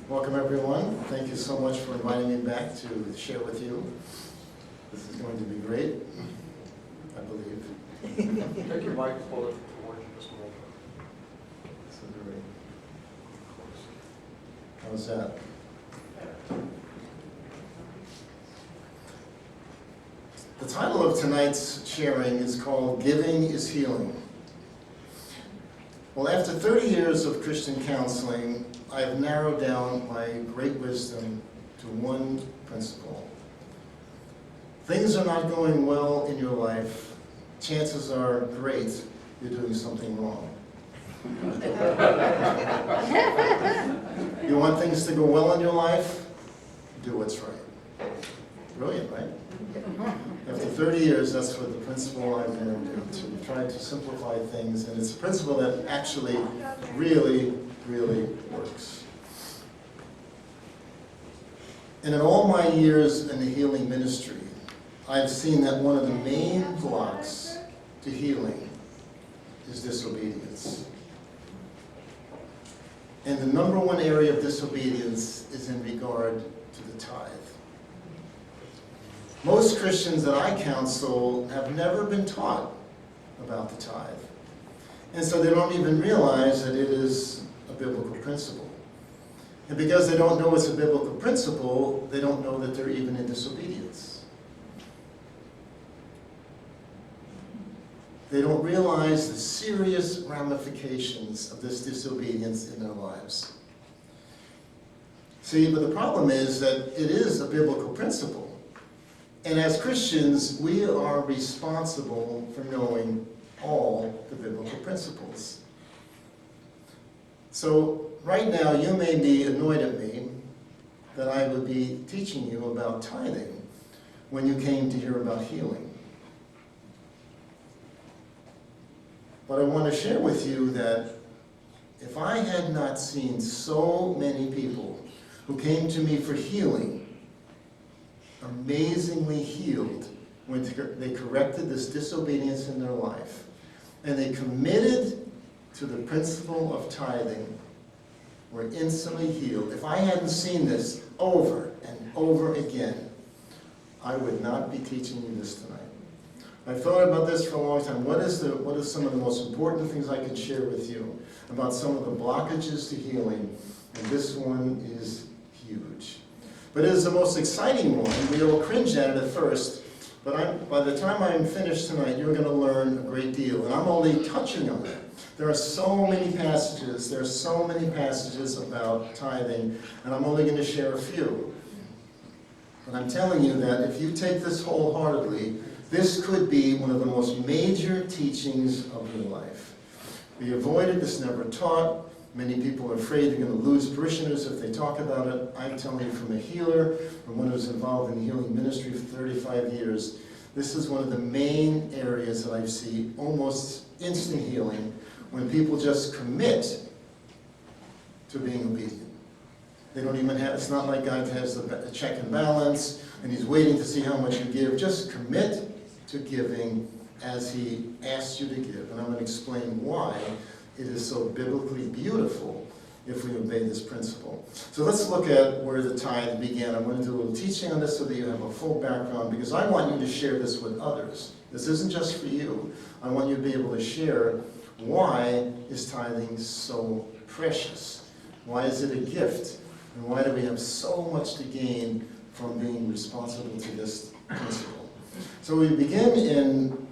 Welcome, everyone. Thank you so much for inviting me back to share with you. This is going to be great, I believe. Take your mic and pull it towards you just a little bit. This is great. How's that? The title of tonight's sharing is called Giving is Healing. Well, after 30 years of Christian counseling, I have narrowed down my great wisdom to one principle. Things are not going well in your life. Chances are great you're doing something wrong. You want things to go well in your life? Do what's right. Brilliant, right? After 30 years, that's what the principle I've learned to try to simplify things, and it's a principle that actually really works. And in all my years in the healing ministry, I've seen that one of the main blocks to healing is disobedience. And the number one area of disobedience is in regard to the tithe. Most Christians that I counsel have never been taught about the tithe. And so they don't even realize that it is a biblical principle. And because they don't know it's a biblical principle, they don't know that they're even in disobedience. They don't realize the serious ramifications of this disobedience in their lives. See, but the problem is that it is a biblical principle. And as Christians, we are responsible for knowing all the biblical principles. So right now, you may be annoyed at me that I would be teaching you about tithing when you came to hear about healing. But I want to share with you that if I had not seen so many people who came to me for healing, amazingly healed when they corrected this disobedience in their life, and they committed to the principle of tithing, were instantly healed. If I hadn't seen this over and over again, I would not be teaching you this tonight. I've thought about this for a long time. What are some of the most important things I can share with you about some of the blockages to healing? And this one is huge. But it is the most exciting one. We'll cringe at it at first, but by the time I'm finished tonight, you're going to learn a great deal. And I'm only touching on it. There are so many passages. There are so many passages about tithing, and I'm only going to share a few. But I'm telling you that if you take this wholeheartedly, this could be one of the most major teachings of your life. Be avoided, it's never taught. Many people are afraid they're going to lose parishioners if they talk about it. I'm telling you from a healer, from one who's involved in the healing ministry for 35 years, this is one of the main areas that I see almost instant healing when people just commit to being obedient. They don't even have, it's not like God has a check and balance and he's waiting to see how much you give. Just commit to giving as he asks you to give. And I'm going to explain why it is so biblically beautiful if we obey this principle. So let's look at where the tithe began. I'm going to do a little teaching on this so that you have a full background, because I want you to share this with others. This isn't just for you. I want you to be able to share why is tithing so precious? Why is it a gift? And why do we have so much to gain from being responsible to this principle? So we begin in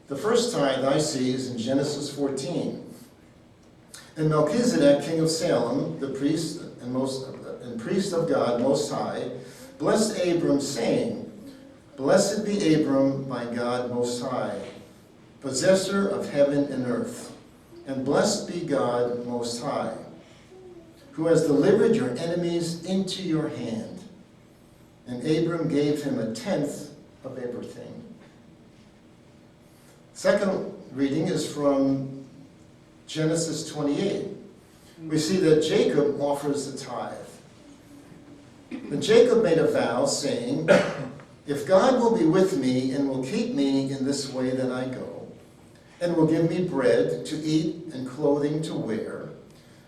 the first tithe I see is in Genesis 14. And Melchizedek, king of Salem, the priest and priest of God Most High, blessed Abram, saying, Blessed be Abram by God Most High, possessor of heaven and earth, and blessed be God Most High, who has delivered your enemies into your hand. And Abram gave him a tenth of everything. Second reading is from Genesis 28. We see that Jacob offers the tithe. And Jacob made a vow, saying, If God will be with me and will keep me in this way that I go, and will give me bread to eat and clothing to wear,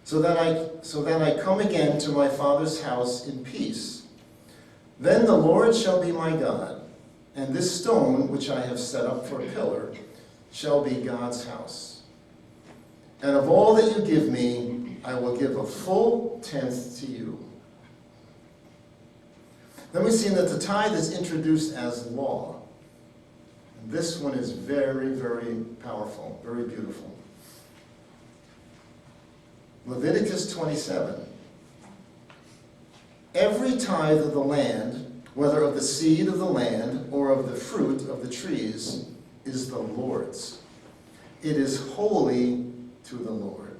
so that I come again to my father's house in peace. Then the Lord shall be my God, and this stone which I have set up for a pillar shall be God's house. And of all that you give me, I will give a full tenth to you. Then we've seen that the tithe is introduced as law. And this one is very, very powerful, very beautiful. Leviticus 27. Every tithe of the land, whether of the seed of the land or of the fruit of the trees, is the Lord's. It is holy to the Lord.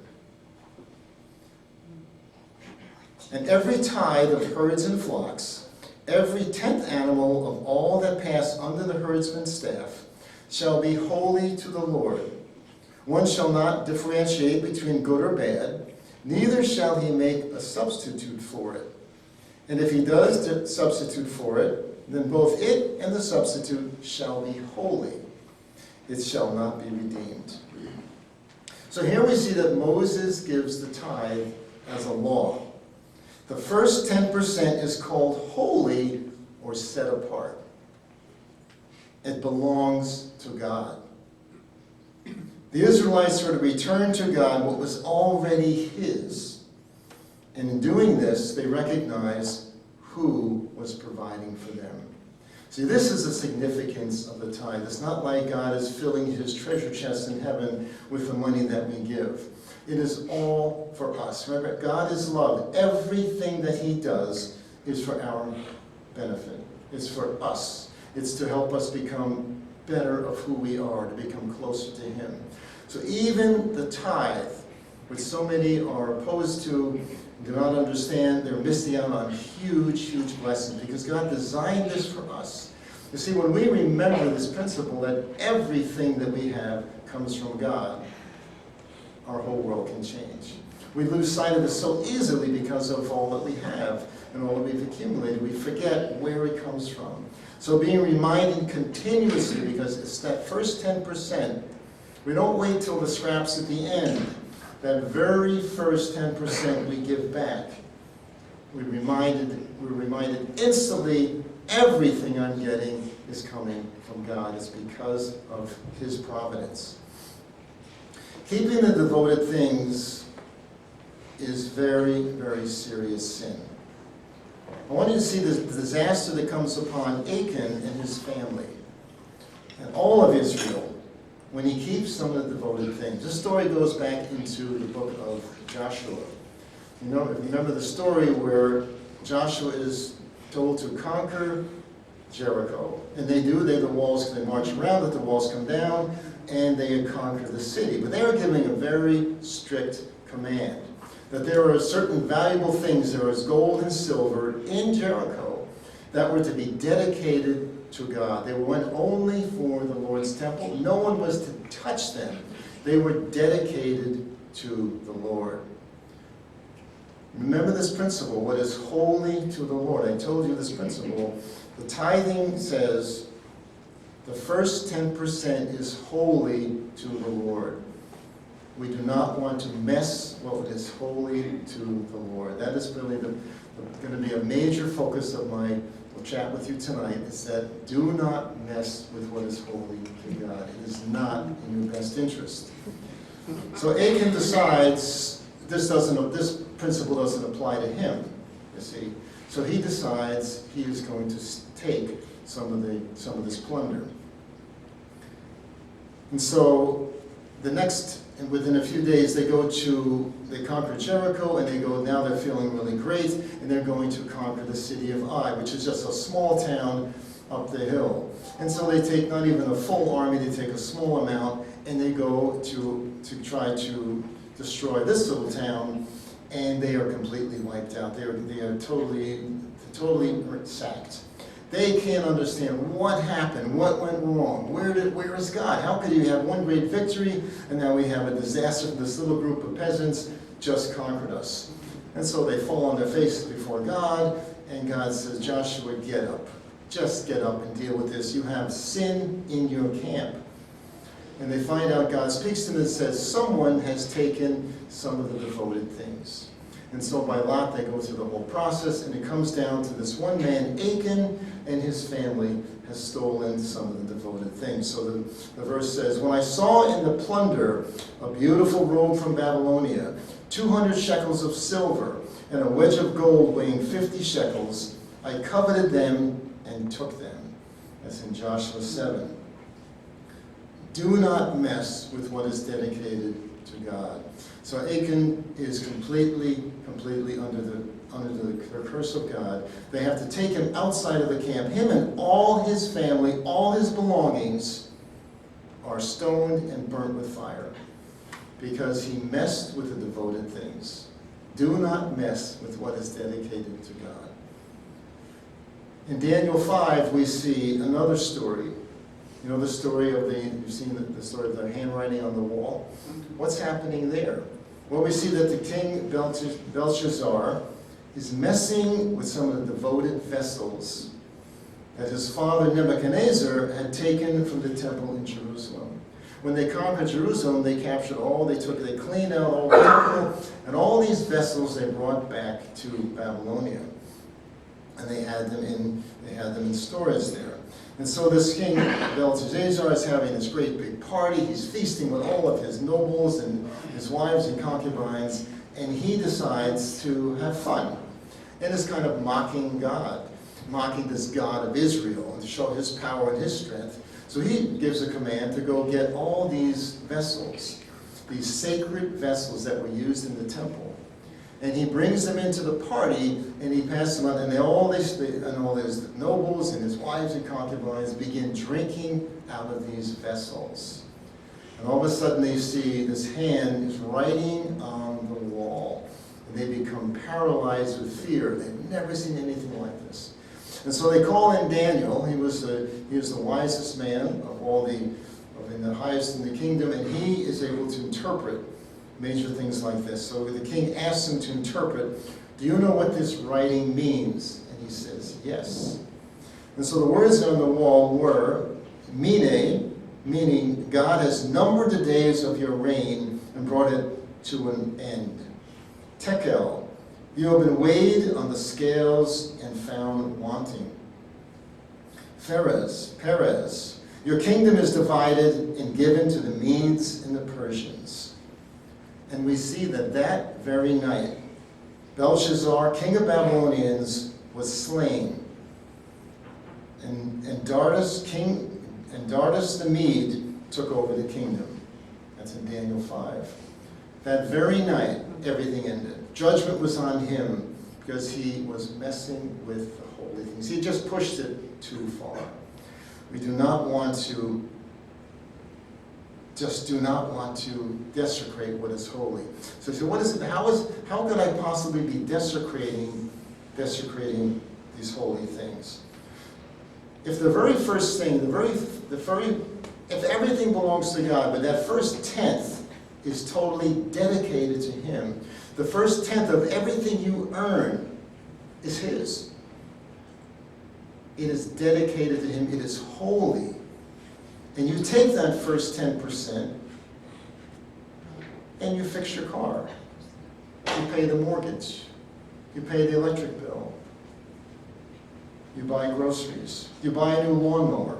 And every tithe of herds and flocks, every 10th animal of all that pass under the herdsman's staff, shall be holy to the Lord. One shall not differentiate between good or bad, neither shall he make a substitute for it. And if he does substitute for it, then both it and the substitute shall be holy. It shall not be redeemed. So here we see that Moses gives the tithe as a law. The first 10% is called holy or set apart. It belongs to God. The Israelites were to return to God what was already his. And in doing this, they recognized who was providing for them. See, this is the significance of the tithe. It's not like God is filling his treasure chest in heaven with the money that we give. It is all for us. Remember, God is love. Everything that he does is for our benefit. It's for us. It's to help us become better of who we are, to become closer to him. So even the tithe, which so many are opposed to, do not understand, they're missing out on huge, huge blessings because God designed this for us. You see, when we remember this principle that everything that we have comes from God, our whole world can change. We lose sight of this so easily because of all that we have and all that we've accumulated. We forget where it comes from. So being reminded continuously, because it's that first 10%, we don't wait till the scraps at the end. That very first 10% we give back, we're reminded instantly everything I'm getting is coming from God. It's because of his providence. Keeping the devoted things is very, very serious sin. I want you to see the disaster that comes upon Achan and his family and all of Israel when he keeps some of the devoted things. This story goes back into the book of Joshua. You know, remember the story where Joshua is told to conquer Jericho. And they do, the walls, they march around it, the walls come down, and they conquer the city. But they are giving a very strict command that there are certain valuable things, there is gold and silver in Jericho, that were to be dedicated to God. They went only for the Lord's temple. No one was to touch them. They were dedicated to the Lord. Remember this principle, what is holy to the Lord. I told you this principle. The tithing says the first 10% is holy to the Lord. We do not want to mess what is holy to the Lord. That is really going to be a major focus of my chat with you tonight, is that do not mess with what is holy to God. It is not in your best interest. So Achan decides this principle doesn't apply to him, you see. So he decides he is going to take some of this plunder. And so within a few days, they conquer Jericho, and now they're feeling really great, and they're going to conquer the city of Ai, which is just a small town up the hill. And so they take not even a full army, they take a small amount, and they go to try to destroy this little town, and they are completely wiped out. They are totally sacked. They can't understand what happened, what went wrong, where is God? How could you have one great victory and now we have a disaster? This little group of peasants just conquered us. And so they fall on their faces before God, and God says, Joshua, get up. Just get up and deal with this. You have sin in your camp. And they find out God speaks to them and says, someone has taken some of the devoted things. And so by lot, they go through the whole process, and it comes down to this one man, Achan, and his family has stolen some of the devoted things. So the verse says, when I saw in the plunder a beautiful robe from Babylonia, 200 shekels of silver, and a wedge of gold weighing 50 shekels, I coveted them and took them. That's in Joshua 7. Do not mess with what is dedicated to God. So Achan is completely under the curse of God. They have to take him outside of the camp. Him and all his family, all his belongings are stoned and burnt with fire because he messed with the devoted things. Do not mess with what is dedicated to God. In Daniel 5, we see another story. You know the story of you've seen the story of the handwriting on the wall? What's happening there? Well, we see that the king Belshazzar is messing with some of the devoted vessels that his father Nebuchadnezzar had taken from the temple in Jerusalem. When they conquered Jerusalem, they captured they cleaned out all the temple, and all these vessels they brought back to Babylonia. And they had them in storage there. And so this king, Belshazzar, is having this great big party. He's feasting with all of his nobles and his wives and concubines, and he decides to have fun. And is kind of mocking God, mocking this God of Israel, and to show his power and his strength. So he gives a command to go get all these vessels, these sacred vessels that were used in the temple. And he brings them into the party, and he passes them on, and all his nobles and his wives and concubines begin drinking out of these vessels. And all of a sudden they see this hand is writing on the wall, and they become paralyzed with fear. They've never seen anything like this. And so they call in Daniel. He was the wisest man of the highest in the kingdom, and he is able to interpret major things like this. So the king asks him to interpret, do you know what this writing means? And he says, yes. And so the words on the wall were, Mene, meaning God has numbered the days of your reign and brought it to an end. Tekel, you have been weighed on the scales and found wanting. Perez, your kingdom is divided and given to the Medes and the Persians. And we see that very night, Belshazzar, king of Babylonians, was slain. And Dardus the Mede took over the kingdom. That's in Daniel 5. That very night, everything ended. Judgment was on him because he was messing with the holy things. He just pushed it too far. We do not want to desecrate what is holy. So what is it? How could I possibly be desecrating these holy things? If the very first thing, if everything belongs to God, but that first tenth is totally dedicated to Him, the first tenth of everything you earn is His. It is dedicated to Him. It is holy. And you take that first 10% and you fix your car. You pay the mortgage. You pay the electric bill. You buy groceries. You buy a new lawnmower.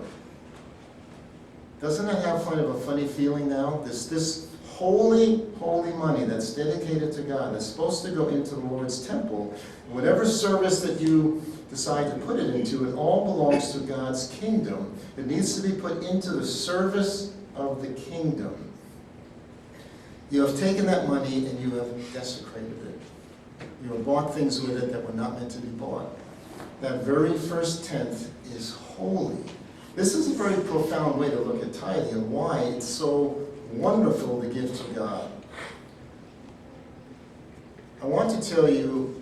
Doesn't that have kind of a funny feeling now? This holy money that's dedicated to God, that's supposed to go into the Lord's temple. Whatever service that you decide to put it into, it all belongs to God's kingdom. It needs to be put into the service of the kingdom. You have taken that money and you have desecrated it. You have bought things with it that were not meant to be bought. That very first tenth is holy. This is a very profound way to look at tithing and why it's so wonderful to give to God. I want to tell you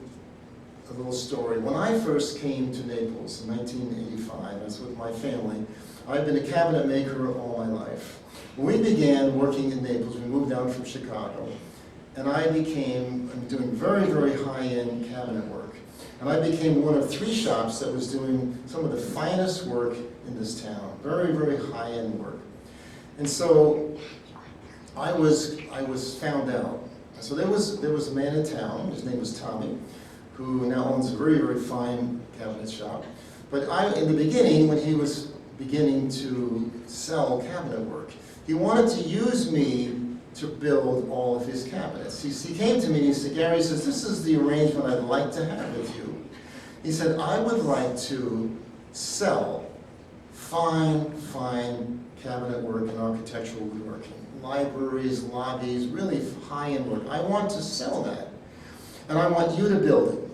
a little story. When I first came to Naples in 1985, I was with my family. I've been a cabinet maker all my life. When we began working in Naples, we moved down from Chicago, and I'm doing very, very high-end cabinet work. And I became one of 3 shops that was doing some of the finest work in this town. Very, very high-end work. And so I was found out. So there was a man in town, his name was Tommy, who now owns a very, very fine cabinet shop. But in the beginning, when he was beginning to sell cabinet work, he wanted to use me to build all of his cabinets. He came to me and he said, Gary, he says, this is the arrangement I'd like to have with you. He said, I would like to sell fine cabinet work and architectural woodworking. Libraries, lobbies, really high-end work. I want to sell that. And I want you to build it.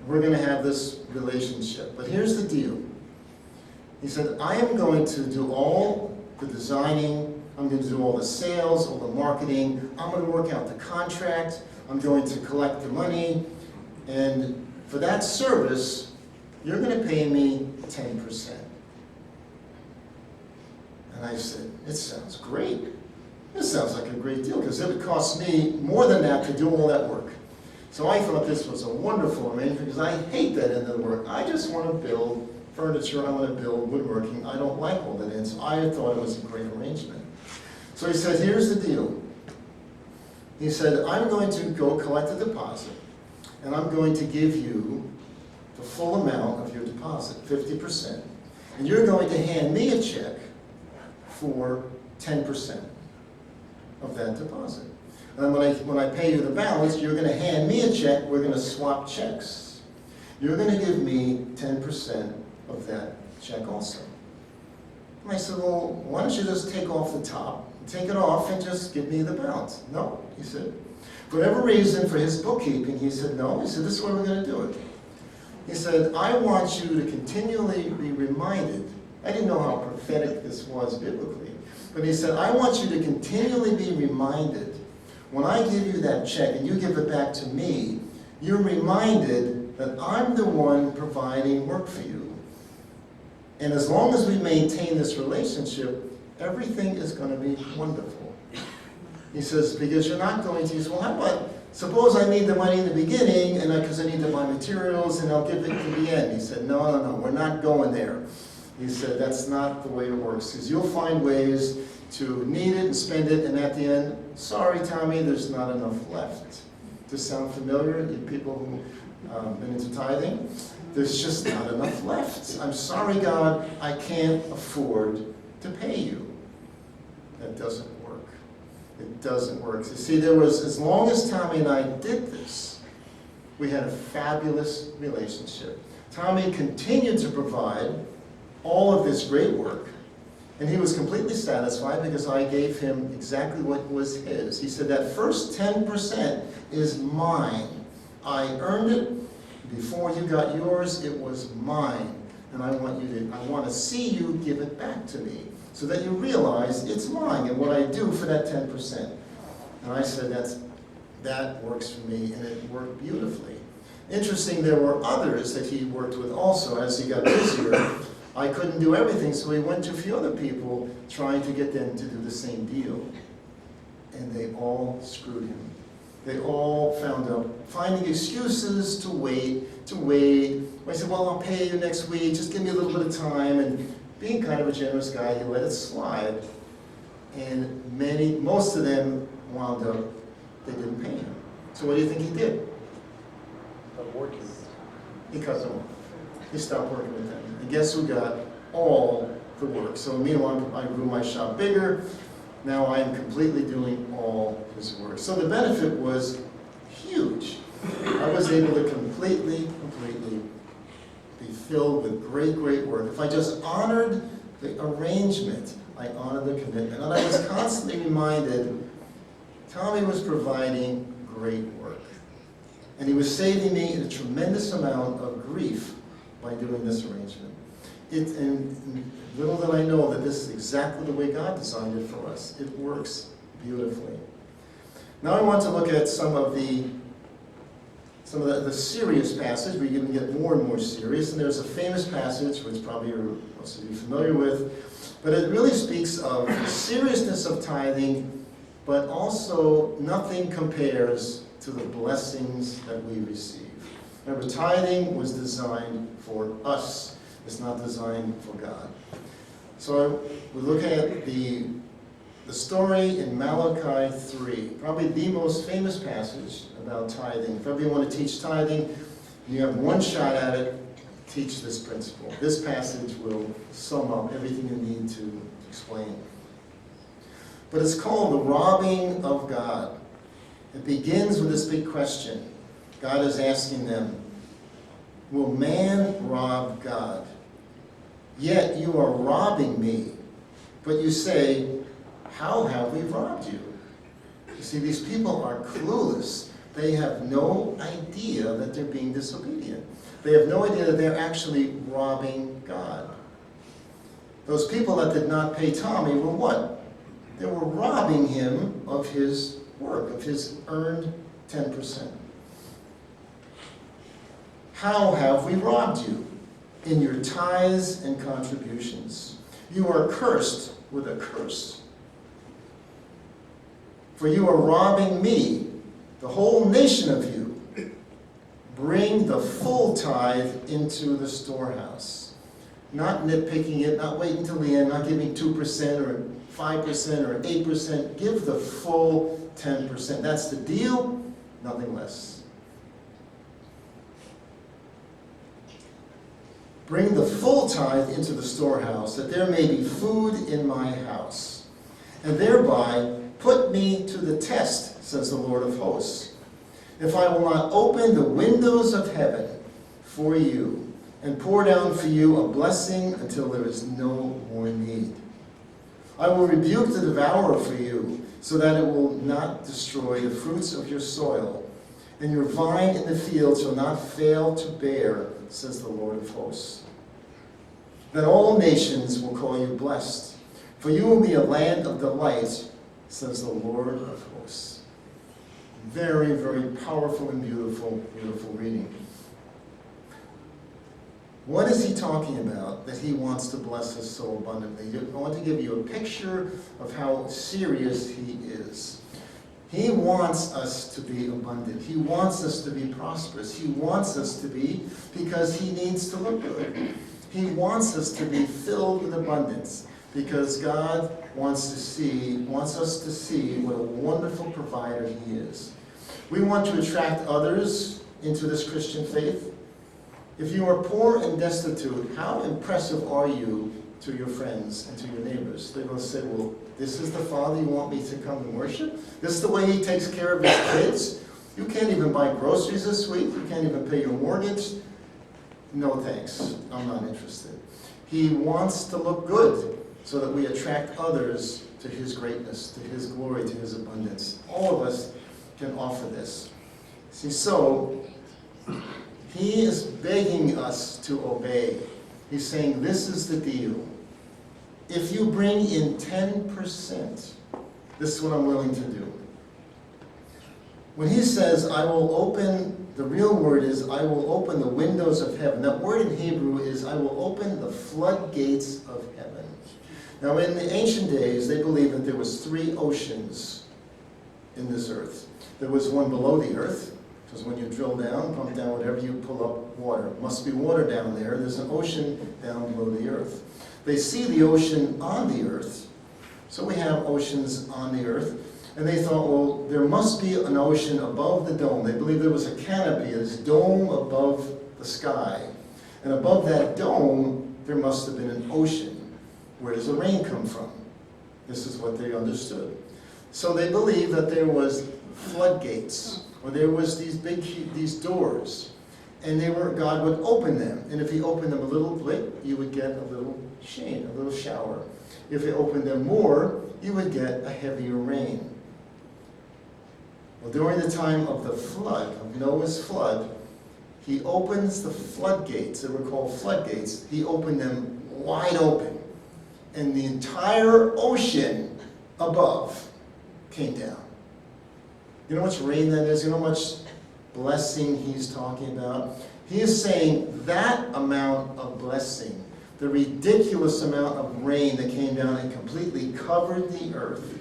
We're going to have this relationship. But here's the deal. He said, I am going to do all the designing, I'm going to do all the sales, all the marketing, I'm going to work out the contract, I'm going to collect the money, and for that service, you're going to pay me 10%. And I said, it sounds great. This sounds like a great deal, because it would cost me more than that to do all that work. So I thought this was a wonderful arrangement, because I hate that end of the work. I just want to build furniture, I want to build woodworking. I don't like all that end, so I thought it was a great arrangement. So he said, here's the deal. He said, I'm going to go collect a deposit, and I'm going to give you the full amount of your deposit, 50%. And you're going to hand me a check for 10% of that deposit. And when I pay you the balance, you're going to hand me a check, we're going to swap checks. You're going to give me 10% of that check also. And I said, well, why don't you just take off the top, take it off and just give me the balance? No, he said. For whatever reason, for his bookkeeping, he said, no. He said, this is where we're going to do it. He said, I want you to continually be reminded. I didn't know how prophetic this was biblically. But he said, I want you to continually be reminded, when I give you that check and you give it back to me, you're reminded that I'm the one providing work for you. And as long as we maintain this relationship, everything is going to be wonderful. He says, because you're not going to, he says, well, how about, suppose I need the money in the beginning, and because I need to buy materials, and I'll give it to the end. He said, no, we're not going there. He said, that's not the way it works, because you'll find ways to need it and spend it, and at the end, sorry, Tommy, there's not enough left. Does this sound familiar? You people who've been into tithing? There's just not enough left. I'm sorry, God, I can't afford to pay you. That doesn't work. It doesn't work. You see, there was, as long as Tommy and I did this, we had a fabulous relationship. Tommy continued to provide all of this great work, and he was completely satisfied because I gave him exactly what was his. He said, that first 10% is mine. I earned it. Before you got yours, it was mine. And I want to see you give it back to me so that you realize it's mine and what I do for that 10%. And I said, that works for me, and it worked beautifully. Interesting, there were others that he worked with also as he got busier. I couldn't do everything, so he went to a few other people trying to get them to do the same deal. And they all screwed him. They all finding excuses to wait. I said, well, I'll pay you next week, just give me a little bit of time. And being kind of a generous guy, he let it slide. And most of them wound up, they didn't pay him. So what do you think he did? But working. He cut them off. He stopped working with them. And guess who got all the work? So meanwhile, I grew my shop bigger. Now I am completely doing all his work. So the benefit was huge. I was able to completely be filled with great work. If I just honored the arrangement, I honored the commitment. And I was constantly reminded, Tommy was providing great work. And he was saving me a tremendous amount of grief by doing this arrangement. And little did I know that this is exactly the way God designed it for us. It works beautifully. Now I want to look at some of the serious passage. We can get more and more serious. And there's a famous passage, which probably you're most of you familiar with. But it really speaks of the seriousness of tithing, but also nothing compares to the blessings that we receive. Remember, tithing was designed for us. It's not designed for God. So we're looking at the the story in Malachi 3, probably the most famous passage about tithing. If ever you want to teach tithing, and you have one shot at it, teach this principle. This passage will sum up everything you need to explain. But it's called the robbing of God. It begins with this big question. God is asking them, will man rob God? Yet you are robbing me. But you say, how have we robbed you? You see, these people are clueless. They have no idea that they're being disobedient. They have no idea that they're actually robbing God. Those people that did not pay Tommy were what? They were robbing him of his work, of his earned 10%. How have we robbed you? In your tithes and contributions. You are cursed with a curse. For you are robbing me, the whole nation of you. Bring the full tithe into the storehouse. Not nitpicking it, not waiting till the end, not giving 2% or 5% or 8%. Give the full 10%. That's the deal, nothing less. Bring the full tithe into the storehouse, that there may be food in my house, and thereby put me to the test, says the Lord of hosts, if I will not open the windows of heaven for you and pour down for you a blessing until there is no more need. I will rebuke the devourer for you, so that it will not destroy the fruits of your soil, and your vine in the field shall not fail to bear, says the Lord of hosts. Then all nations will call you blessed, for you will be a land of delight, says the Lord of hosts. Very, very powerful and beautiful, beautiful reading. What is he talking about that he wants to bless us so abundantly? I want to give you a picture of how serious he is. He wants us to be abundant. He wants us to be prosperous. He wants us to be, because he needs to look good. He wants us to be filled with abundance, because God wants us to see what a wonderful provider he is. We want to attract others into this Christian faith. If you are poor and destitute, how impressive are you to your friends and to your neighbors? They're going to say, well, this is the Father you want me to come and worship? This is the way he takes care of his kids? You can't even buy groceries this week? You can't even pay your mortgage? No thanks, I'm not interested. He wants to look good so that we attract others to his greatness, to his glory, to his abundance. All of us can offer this. See, so he is begging us to obey. He's saying, this is the deal. If you bring in 10%, this is what I'm willing to do. When he says, I will open, the real word is, I will open the windows of heaven. That word in Hebrew is, I will open the floodgates of heaven. Now, in the ancient days, they believed that there was 3 oceans in this earth. There was one below the earth, because when you drill down, pump down whatever, you pull up water. Must be water down there. There's an ocean down below the earth. They see the ocean on the earth, so we have oceans on the earth. And they thought, well, there must be an ocean above the dome. They believed there was a canopy, this dome above the sky. And above that dome, there must have been an ocean. Where does the rain come from? This is what they understood. So they believed that there was floodgates, or there was these doors, and God would open them. And if he opened them a little bit, you would get a little sheen, a little shower. If he opened them more, you would get a heavier rain. Well, during the time of the flood, of Noah's flood, he opens the floodgates. They were called floodgates. He opened them wide open, and the entire ocean above came down. You know how much rain that is? You know how much blessing he's talking about? He is saying that amount of blessing, the ridiculous amount of rain that came down and completely covered the earth,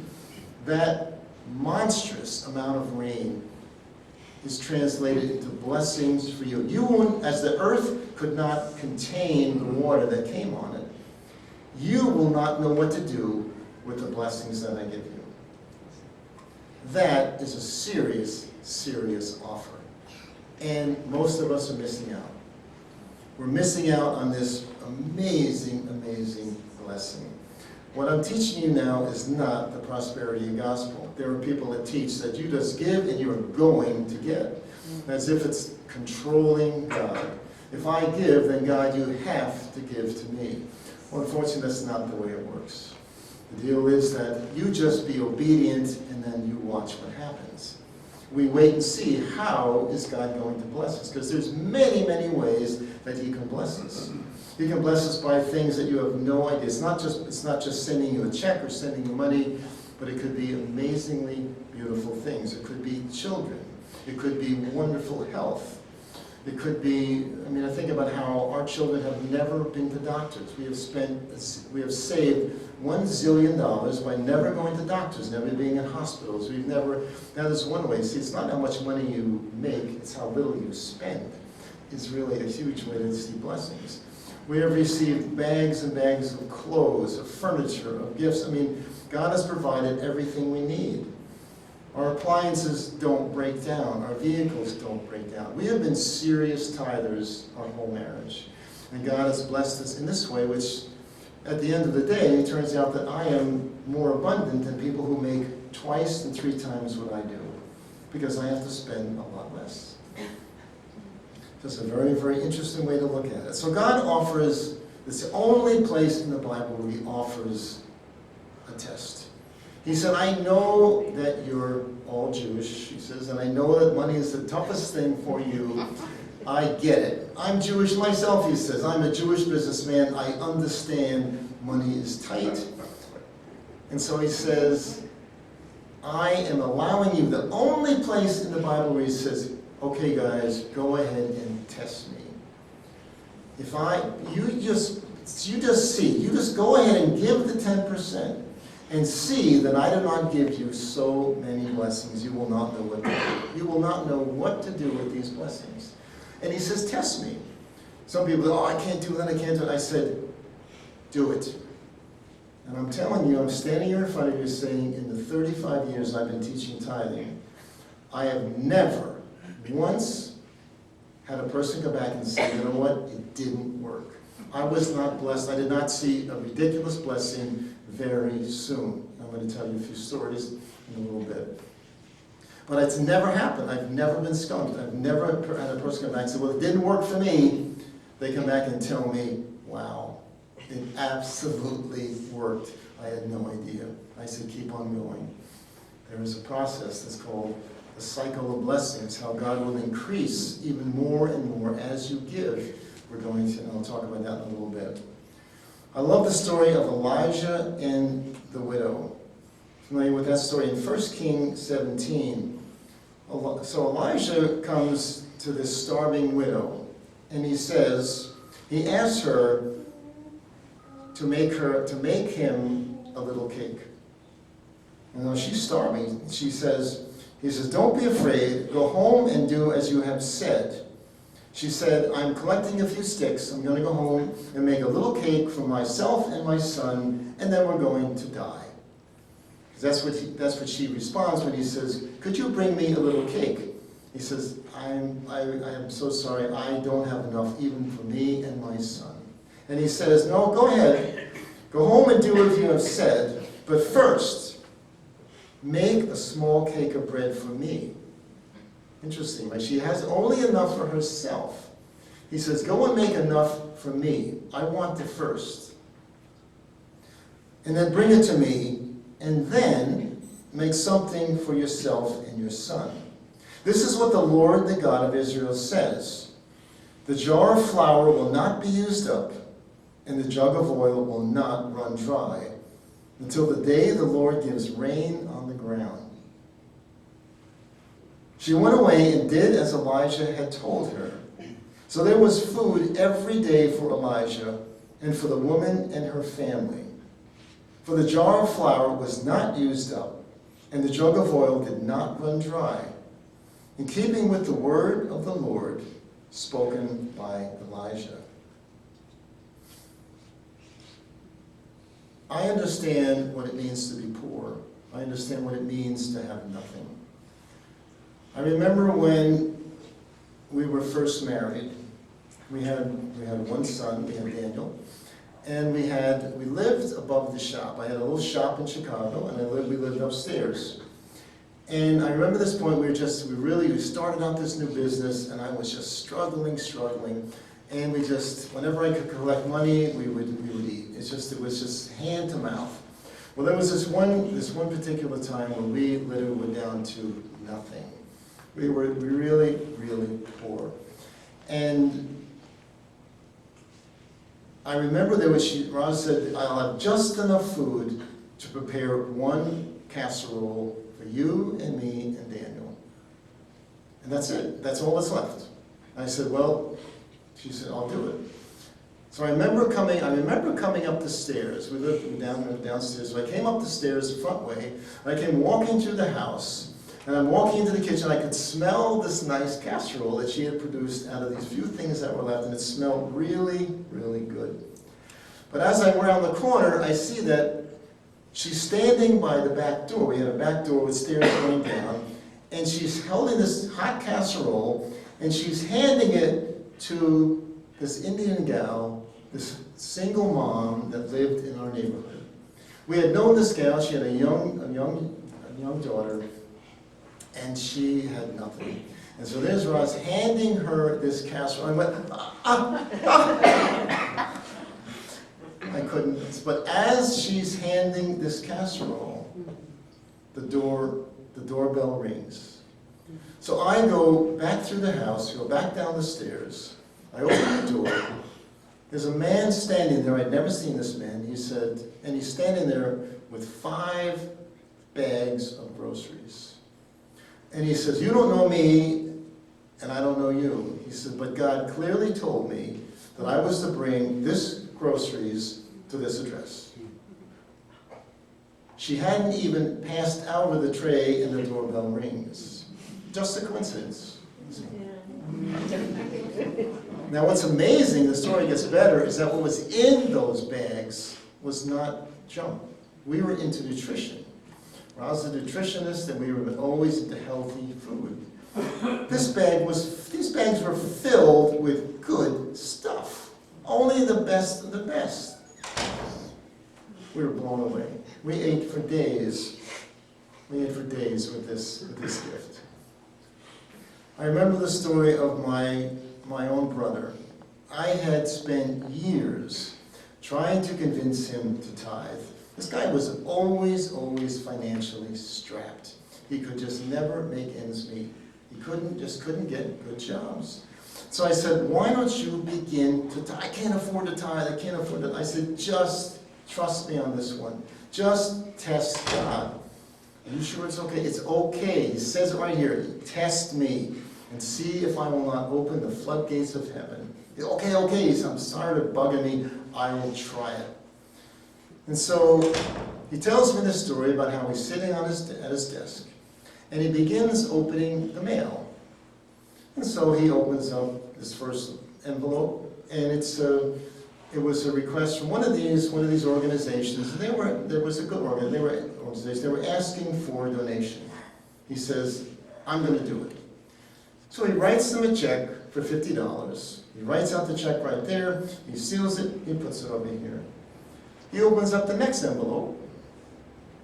that monstrous amount of rain is translated into blessings for you. You won't, as the earth could not contain the water that came on it, you will not know what to do with the blessings that I give you. That is a serious, serious offer. And most of us are missing out. We're missing out on this amazing, amazing blessing. What I'm teaching you now is not the prosperity gospel. There are people that teach that you just give and you are going to get, as if it's controlling God. If I give, then God, you have to give to me. Well, unfortunately, that's not the way it works. The deal is that you just be obedient and then you watch what happens. We wait and see how is God going to bless us, because there's many, many ways that he can bless us. He can bless us by things that you have no idea. It's not just sending you a check or sending you money, but it could be amazingly beautiful things. It could be children. It could be wonderful health. It could be, I think about how our children have never been to doctors. We have saved $1 zillion by never going to doctors, never being in hospitals. Now there's one way. See, it's not how much money you make, it's how little you spend. It's really a huge way to see blessings. We have received bags and bags of clothes, of furniture, of gifts. God has provided everything we need. Our appliances don't break down. Our vehicles don't break down. We have been serious tithers our whole marriage. And God has blessed us in this way, which at the end of the day, it turns out that I am more abundant than people who make twice and 3 times what I do, because I have to spend a lot less. That's a very, very interesting way to look at it. So God offers, it's the only place in the Bible where he offers a test. He said, I know that you're all Jewish, he says, and I know that money is the toughest thing for you. I get it. I'm Jewish myself, he says. I'm a Jewish businessman. I understand money is tight. And so he says, I am allowing you, the only place in the Bible where he says, okay guys, go ahead and test me. You just go ahead and give the 10%. And see that I do not give you so many blessings, you will not know what to do. You will not know what to do with these blessings. And he says, test me. Some people go, I can't do that, I can't do it. I said, do it. And I'm telling you, I'm standing here in front of you saying, in the 35 years I've been teaching tithing, I have never once had a person come back and say, you know what, it didn't work. I was not blessed. I did not see a ridiculous blessing very soon. I'm going to tell you a few stories in a little bit. But it's never happened. I've never been skunked. I've never had a person come back and say, well, it didn't work for me. They come back and tell me, wow, it absolutely worked. I had no idea. I said, keep on going. There is a process that's called the cycle of blessings, how God will increase even more and more as you give. I'll talk about that in a little bit. I love the story of Elijah and the widow. Familiar with that story in 1 Kings 17. So Elijah comes to this starving widow, and he asks her to make him a little cake. And now she's starving. He says, don't be afraid. Go home and do as you have said. She said, I'm collecting a few sticks. I'm going to go home and make a little cake for myself and my son, and then we're going to die. That's what she responds when he says, could you bring me a little cake? He says, I am so sorry. I don't have enough even for me and my son. And he says, no, go ahead. Go home and do as you have said. But first, make a small cake of bread for me. Interesting, right? She has only enough for herself. He says, go and make enough for me. I want it first. And then bring it to me, and then make something for yourself and your son. This is what the Lord, the God of Israel, says. The jar of flour will not be used up, and the jug of oil will not run dry, until the day the Lord gives rain on the ground. She went away and did as Elijah had told her. So there was food every day for Elijah and for the woman and her family. For the jar of flour was not used up, and the jug of oil did not run dry, in keeping with the word of the Lord spoken by Elijah. I understand what it means to be poor. I understand what it means to have nothing. I remember when we were first married, we had one son, we had Daniel, and we lived above the shop. I had a little shop in Chicago, and we lived upstairs. And I remember this point, we started out this new business, and I was just struggling, and whenever I could collect money, we would eat. It was just hand to mouth. Well, there was this one particular time when we literally were down to nothing. We were really, really poor. And I remember Roz said, I'll have just enough food to prepare one casserole for you and me and Daniel. And that's it. That's all that's left. And I said, well, she said, I'll do it. So I remember coming up the stairs. We lived downstairs. So I came up the stairs the front way. And I came walking through the house. And I'm walking into the kitchen. I could smell this nice casserole that she had produced out of these few things that were left. And it smelled really, really good. But as I round the corner, I see that she's standing by the back door. We had a back door with stairs going down. And she's holding this hot casserole. And she's handing it to this Indian gal, this single mom that lived in our neighborhood. We had known this gal. She had a young daughter, and she had nothing. And so there's Roz handing her this casserole. I went, I couldn't. But as she's handing this casserole, the doorbell rings. So I go back through the house, go back down the stairs. I open the door. There's a man standing there. I'd never seen this man. He said, and he's standing there with 5 bags of groceries. And he says, you don't know me, and I don't know you. He said, but God clearly told me that I was to bring this groceries to this address. She hadn't even passed out of the tray, and the doorbell rings. Just a coincidence. Now what's amazing, the story gets better, is that what was in those bags was not junk. We were into nutrition. I was a nutritionist, and we were always into healthy food. These bags were filled with good stuff. Only the best of the best. We were blown away. We ate for days. We ate for days with this gift. I remember the story of my own brother. I had spent years trying to convince him to tithe. This guy was always financially strapped. He could just never make ends meet. He couldn't get good jobs. So I said, why don't you begin to tithe? I can't afford to tithe, I can't afford to. I said, just trust me on this one. Just test God. Are you sure it's okay? It's okay. He says it right here. Test me and see if I will not open the floodgates of heaven. Okay, so I'm sorry to bugging me. I will try it. And so he tells me this story about how he's sitting at his desk, and he begins opening the mail. And so he opens up this first envelope, and it was a request from one of these organizations. And there was a good organization. They were asking for a donation. He says, I'm going to do it. So he writes them a check for $50. He writes out the check right there. He seals it. He puts it over here. He opens up the next envelope,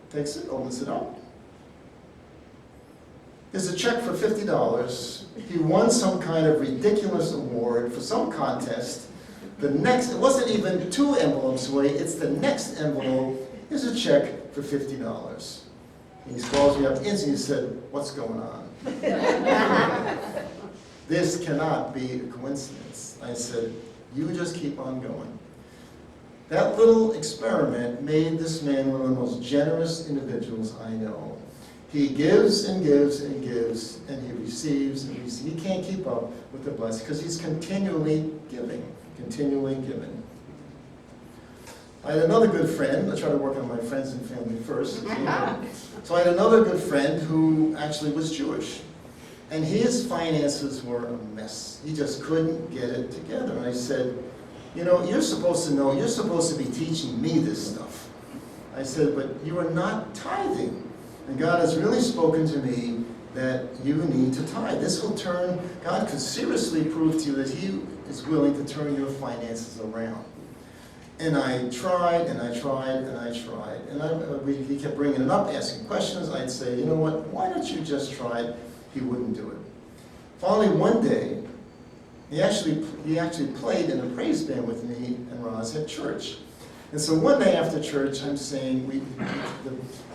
takes it, opens it up. There's a check for $50. He won some kind of ridiculous award for some contest. It wasn't even 2 envelopes away, it's the next envelope. Here's a check for $50. He calls me up instantly and said, what's going on? This cannot be a coincidence. I said, you just keep on going. That little experiment made this man one of the most generous individuals I know. He gives and gives and gives, and he receives and receives. He can't keep up with the blessing because he's continually giving, continually giving. I had another good friend. I try to work on my friends and family first. So I had another good friend who actually was Jewish. And his finances were a mess. He just couldn't get it together. And I said, you know, you're supposed to know, you're supposed to be teaching me this stuff. I said, but you are not tithing. And God has really spoken to me that you need to tithe. This will turn, God could seriously prove to you that He is willing to turn your finances around. And I tried, and I tried, and I tried. And he kept bringing it up, asking questions. I'd say, you know what, why don't you just try it? He wouldn't do it. Finally, one day, he actually played in a praise band with me and Roz at church. And so one day after church, I'm saying,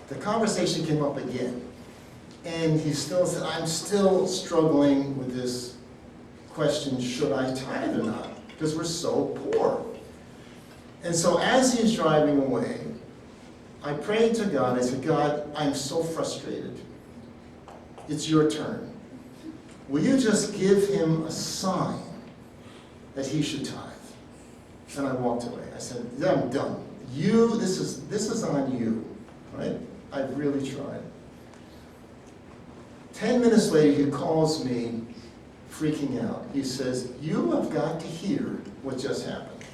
the conversation came up again. And he still said, I'm still struggling with this question, should I tithe or not? Because we're so poor. And so as he's driving away, I prayed to God. I said, God, I'm so frustrated. It's your turn. Will you just give him a sign that he should tithe? And I walked away. I said, yeah, I'm done. This is on you, right? I've really tried. 10 minutes later, he calls me freaking out. He says, you have got to hear what just happened.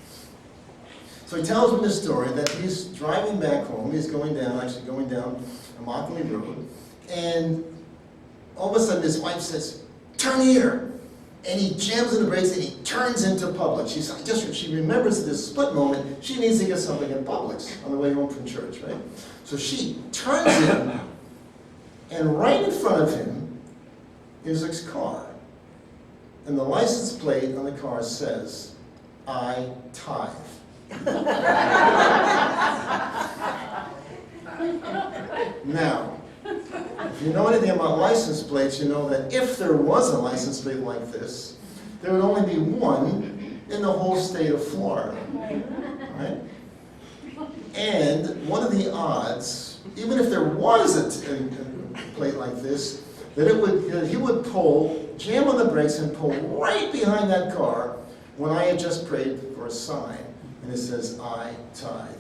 So he tells me the story that he's driving back home. He's going down Immokalee Road. And all of a sudden his wife says, turn here. And he jams in the brakes and he turns into Publix. She remembers at this split moment, she needs to get something at Publix on the way home from church, right? So she turns in, and right in front of him is his car. And the license plate on the car says, I tithe. Now, if you know anything about license plates, you know that if there was a license plate like this, there would only be one in the whole state of Florida, right? And one of the odds, even if there was a plate like this, that he would jam on the brakes and pull right behind that car when I had just prayed for a sign, and it says, I tithe.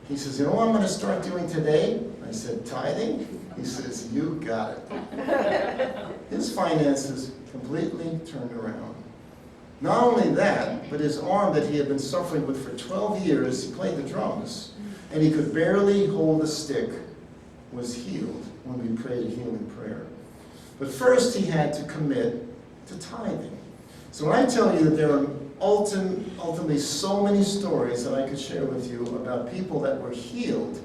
He says, you know what I'm going to start doing today? I said, tithing? He says, you got it. His finances completely turned around. Not only that, but his arm that he had been suffering with for 12 years, he played the drums, and he could barely hold a stick, was healed when we prayed a healing prayer. But first he had to commit to tithing. So when I tell you that there are ultimately so many stories that I could share with you about people that were healed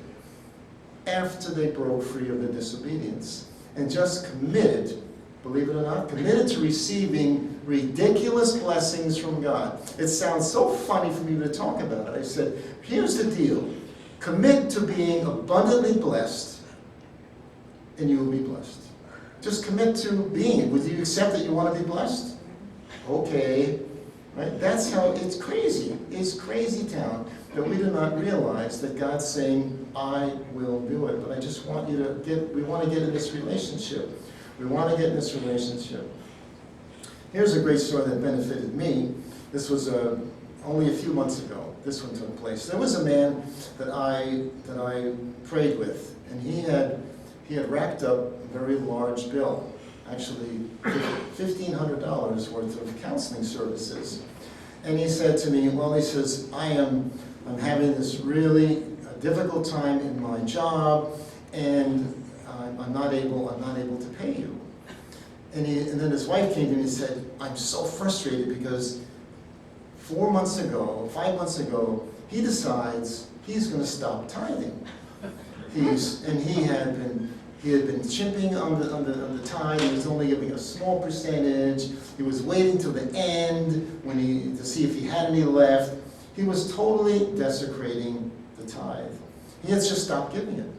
after they broke free of their disobedience and just committed, believe it or not, committed to receiving ridiculous blessings from God. It sounds so funny for me to talk about it. I said, here's the deal. Commit to being abundantly blessed and you will be blessed. Just commit to being it. Would you accept that you want to be blessed? Okay. Right? That's how it's crazy. It's crazy town that we do not realize that God's saying, I will do it. But I just want you to we want to get in this relationship. We want to get in this relationship. Here's a great story that benefited me. This was only a few months ago. This one took place. There was a man that I prayed with, and he had racked up a very large bill. Actually, $1,500 worth of counseling services. And he said to me, well, he says, I'm having this really difficult time in my job, and I'm not able to pay you. And then his wife came to me and said, I'm so frustrated because 5 months ago, he decides he's going to stop tithing. He had been chipping on the tithe. He was only giving a small percentage. He was waiting till the end to see if he had any left. He was totally desecrating the tithe. He had just stopped giving it.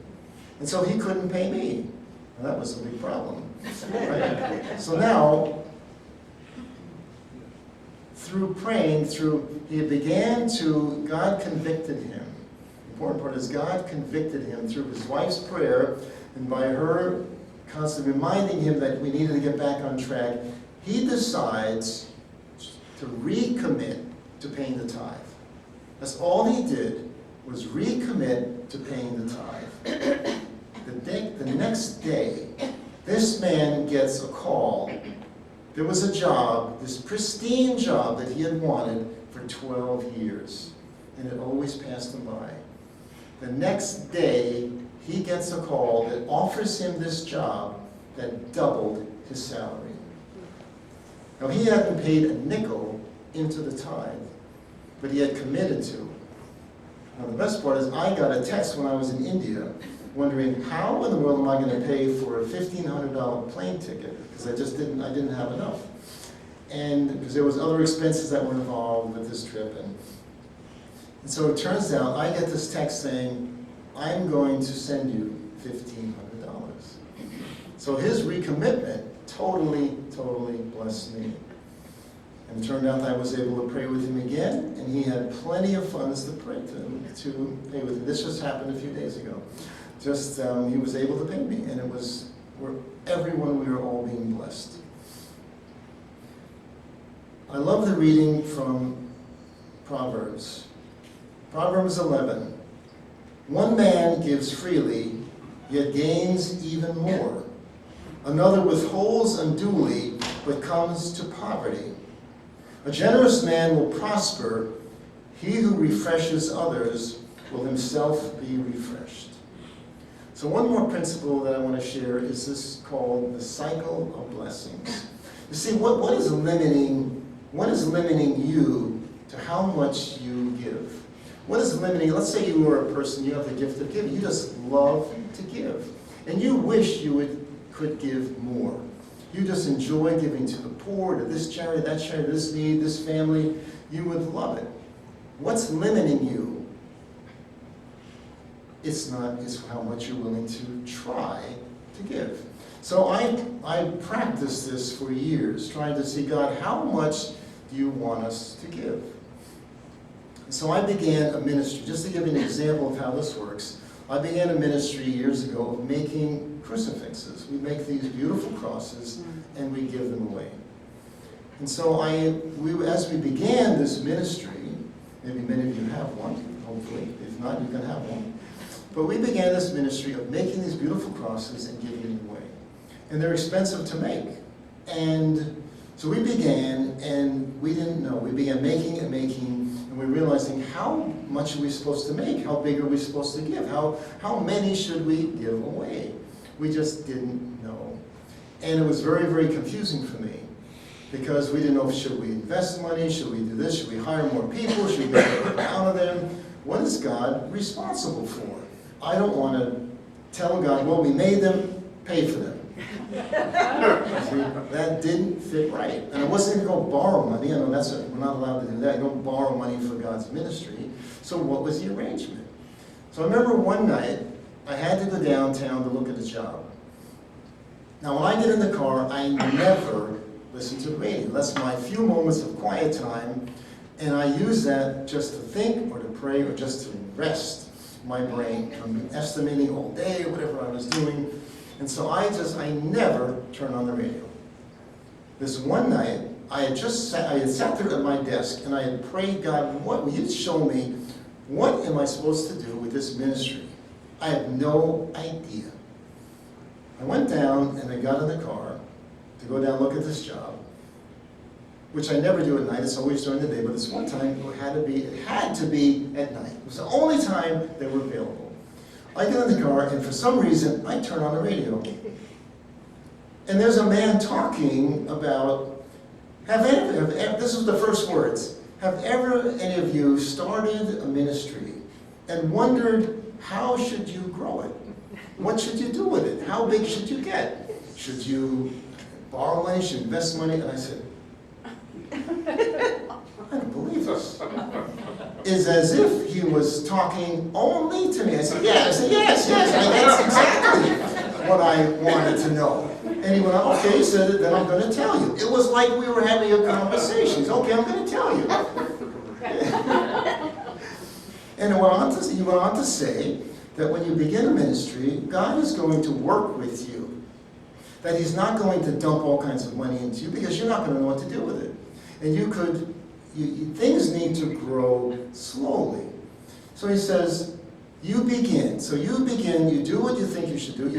And so he couldn't pay me. And that was a big problem. Right? So now, through praying, God convicted him. The important part is God convicted him through his wife's prayer, and by her constantly reminding him that we needed to get back on track, he decides to recommit to paying the tithe. That's all he did, was recommit to paying the tithe. The next day, this man gets a call. There was a job, this pristine job that he had wanted for 12 years, and it always passed him by. The next day, he gets a call that offers him this job that doubled his salary. Now, he hadn't paid a nickel into the tithe, but he had committed to. Now, the best part is I got a text when I was in India wondering, how in the world am I going to pay for a $1,500 plane ticket? Because I didn't have enough. And because there was other expenses that were involved with this trip. And so it turns out I get this text saying, I'm going to send you $1,500. So his recommitment totally blessed me. And it turned out that I was able to pray with him again, and he had plenty of funds to pray to pay with him. This just happened a few days ago. He was able to pay me, and we were all being blessed. I love the reading from Proverbs. Proverbs 11. One man gives freely, yet gains even more. Another withholds unduly, but comes to poverty. A generous man will prosper. He who refreshes others will himself be refreshed. So one more principle that I want to share is this called the cycle of blessings. You see, what is limiting you to how much you give? What is limiting? Let's say you are a person, you have the gift of giving. You just love to give. And you wish you could give more. You just enjoy giving to the poor, to this charity, this need, this family. You would love it. What's limiting you? It's how much you're willing to try to give. So I practiced this for years, trying to see, God, how much do you want us to give? So I began a ministry. Just to give you an example of how this works, I began a ministry years ago of making crucifixes. We make these beautiful crosses and we give them away. And so as we began this ministry, maybe many of you have one, hopefully. If not, you can have one. But we began this ministry of making these beautiful crosses and giving them away. And they're expensive to make. And so we began, and we didn't know. We began making and we're realizing, how much are we supposed to make? How big are we supposed to give? How many should we give away? We just didn't know. And it was very confusing for me, because we didn't know, should we invest money? Should we do this? Should we hire more people? Should we get people out of them? What is God responsible for? I don't want to tell God, well, we made them, pay for them. See, that didn't fit right. And I wasn't going to go borrow money. I know we're not allowed to do that. You don't borrow money for God's ministry. So what was the arrangement? So I remember one night, I had to go downtown to look at a job. Now when I get in the car, I never listen to the radio. That's my few moments of quiet time, and I use that just to think or to pray or just to rest my brain from estimating all day or whatever I was doing. And so I never turn on the radio. This one night, I had sat there at my desk and I had prayed, God, what will you show me? What am I supposed to do with this ministry? I had no idea. I went down and I got in the car to go down and look at this job, which I never do at night. It's always during the day, but this one time it had to be at night. It was the only time they were available. I get in the car, and for some reason, I turn on the radio. And there's a man talking about, this is the first words, have ever any of you started a ministry and wondered, how should you grow it? What should you do with it? How big should you get? Should you borrow money? Should you invest money? And I said, I don't believe this. It's as if he was talking only to me. I said, yes. That's exactly what I wanted to know. And he went, okay, he said it, then I'm going to tell you. It was like we were having a conversation. He said, okay, I'm going to tell you. And he went on to say that when you begin a ministry, God is going to work with you. That he's not going to dump all kinds of money into you, because you're not going to know what to do with it. And things need to grow slowly. So he says, you begin. So you begin, you do what you think you should do.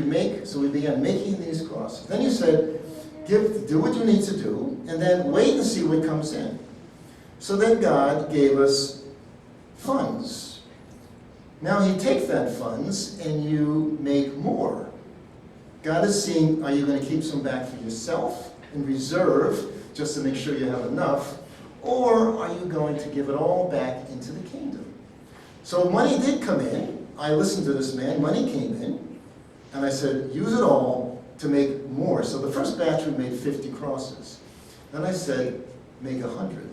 So we began making these crosses. Then you said, do what you need to do, and then wait and see what comes in. So then God gave us funds. Now you take that funds and you make more. God is seeing, are you going to keep some back for yourself in reserve, just to make sure you have enough, or are you going to give it all back into the kingdom? So money did come in. I listened to this man, money came in, and I said, use it all to make more. So the first batch we made 50 crosses. Then I said, make 100.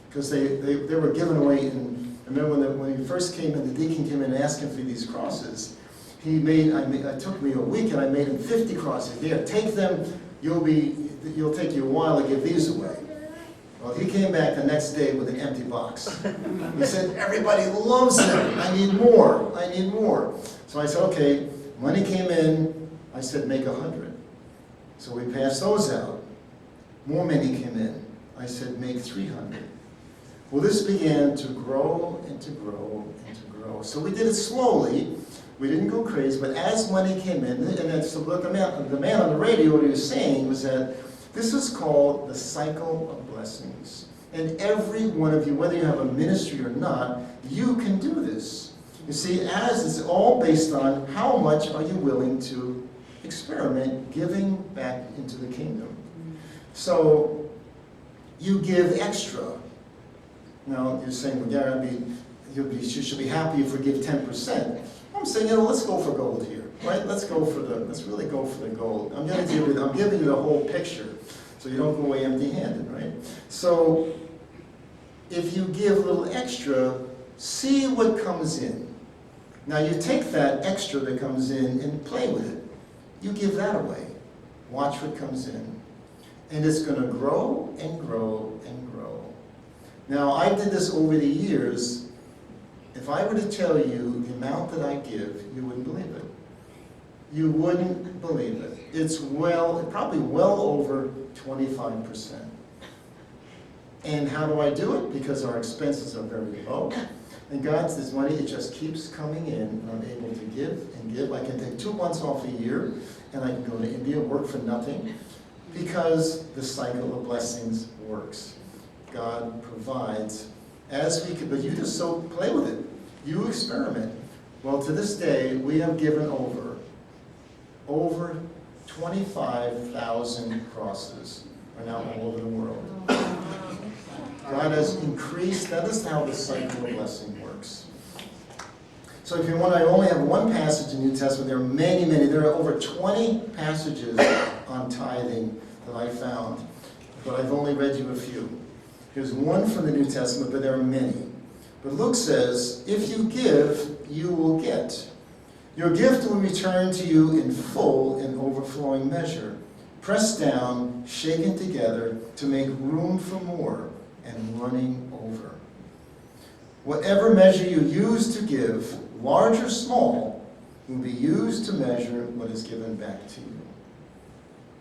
Because they were given away in, I remember when he first came in, the deacon came in asking for these crosses. It took me a week and I made him 50 crosses. Here, take them, you'll take you a while to give these away. Well, he came back the next day with an empty box. He said, everybody loves them. I need more. I need more. So I said, okay, money came in. I said, make 100. So we passed those out. More money came in. I said, make 300. Well, this began to grow and to grow and to grow. So we did it slowly. We didn't go crazy, but as money came in, and that's what the man on the radio, what he was saying was that this is called the cycle of blessings. And every one of you, whether you have a ministry or not, you can do this. You see, as it's all based on how much are you willing to experiment giving back into the kingdom. So you give extra. Now you're saying, well, Gary, you should be happy if we give 10%. I'm saying, let's go for gold here, right? Let's really go for the gold. I'm giving you the whole picture, so you don't go away empty-handed, right? So if you give a little extra, see what comes in. Now you take that extra that comes in and play with it. You give that away. Watch what comes in. And it's going to grow and grow and grow. Now I did this over the years. If I were to tell you the amount that I give, you wouldn't believe it. You wouldn't believe it. It's probably well over 25%. And how do I do it? Because our expenses are very low. And God's money, it just keeps coming in, and I'm able to give and give. I can take 2 months off a year, and I can go to India, work for nothing, because the cycle of blessings works. God provides as we can, but you just play with it. You experiment. Well, to this day, we have given over 25,000 crosses are now all over the world. God has increased. That is how the cycle of blessing works. So if you want, I only have one passage in the New Testament. There are many, many. There are over 20 passages on tithing that I found, but I've only read you a few. Here's one from the New Testament, but there are many. But Luke says, if you give, you will get. Your gift will return to you in full and overflowing measure, pressed down, shaken together to make room for more and running over. Whatever measure you use to give, large or small, will be used to measure what is given back to you.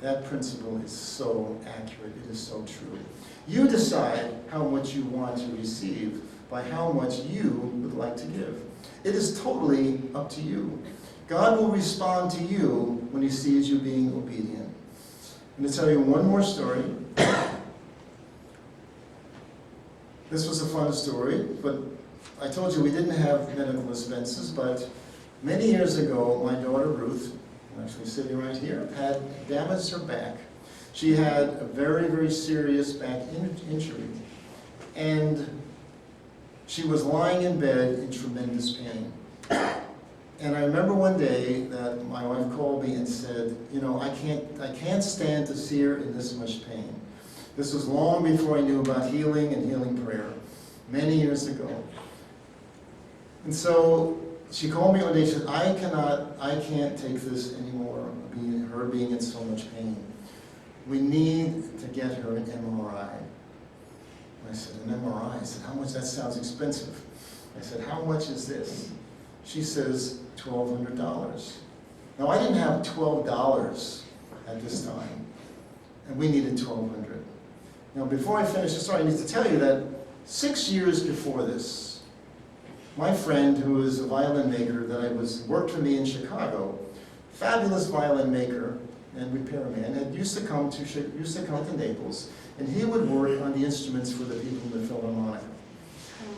That principle is so accurate. It is so true. You decide how much you want to receive by how much you would like to give. It is totally up to you. God will respond to you when he sees you being obedient. I'm going to tell you one more story. This was a fun story, but I told you we didn't have medical expenses, but many years ago, my daughter Ruth, actually sitting right here, had damaged her back. She had a very, very serious back injury, and she was lying in bed in tremendous pain. And I remember one day that my wife called me and said, I can't stand to see her in this much pain. This was long before I knew about healing and healing prayer, many years ago. And so she called me one day and said, I can't take this anymore, her being in so much pain. We need to get her an MRI. I said, an MRI? I said, how much? That sounds expensive. I said, how much is this? She says, $1,200. Now, I didn't have $12 at this time, and we needed $1,200. Now, before I finish the story, I need to tell you that 6 years before this, my friend, who is a violin maker worked for me in Chicago, fabulous violin maker and repairman, and used to come to Naples, and he would work on the instruments for the people in the Philharmonic.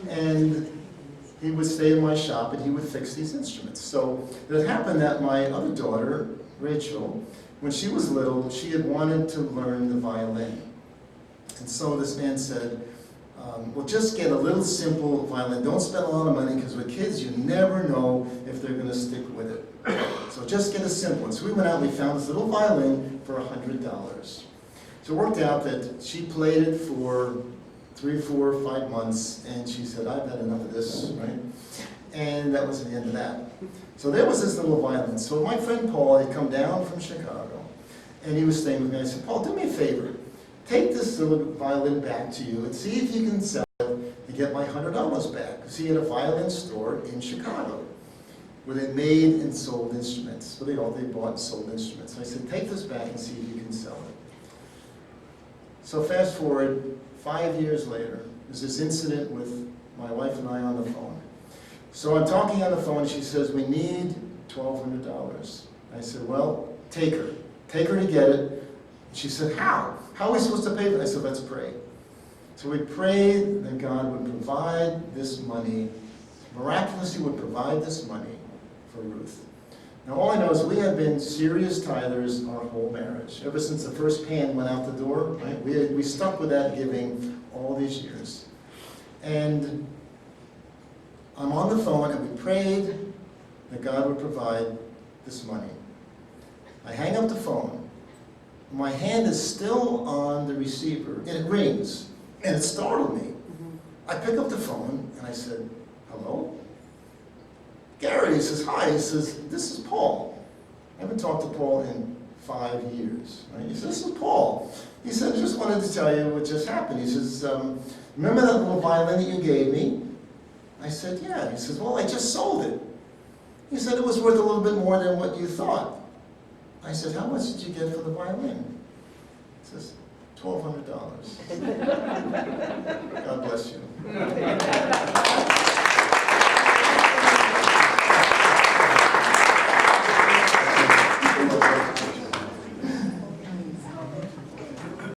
And he would stay in my shop and he would fix these instruments. So it happened that my other daughter, Rachel, when she was little, she had wanted to learn the violin. And so this man said, well, just get a little simple violin. Don't spend a lot of money, because with kids, you never know if they're going to stick with it. So just get a simple one. So we went out and we found this little violin for $100. So it worked out that she played it for 3, 4, 5 months, and she said, I've had enough of this, right? And that was the end of that. So there was this little violin. So my friend Paul had come down from Chicago, and he was staying with me. I said, Paul, do me a favor. Take this little violin back to you and see if you can sell it and get my $100 back. Because he had a violin store in Chicago where they made and sold instruments. Well, they bought and sold instruments. So I said, take this back and see if you can sell it. So fast forward, 5 years later, there's this incident with my wife and I on the phone. So I'm talking on the phone, and she says, we need $1,200. I said, well, take her. Take her to get it. She said, how? How are we supposed to pay for it? I said, let's pray. So we prayed that God would provide this money, miraculously would provide this money for Ruth. Now all I know is we have been serious tithers our whole marriage. Ever since the first pan went out the door, right? We stuck with that giving all these years. And I'm on the phone, and we prayed that God would provide this money. I hang up the phone. My hand is still on the receiver, and it rings, and it startled me. I pick up the phone, and I said, hello? Gary, he says, hi. He says, this is Paul. I haven't talked to Paul in 5 years. Right? He says, this is Paul. He said, I just wanted to tell you what just happened. He says, remember that little violin that you gave me? I said, yeah. He says, well, I just sold it. He said, it was worth a little bit more than what you thought. I said, how much did you get for the violin? He says, $1,200. God bless you.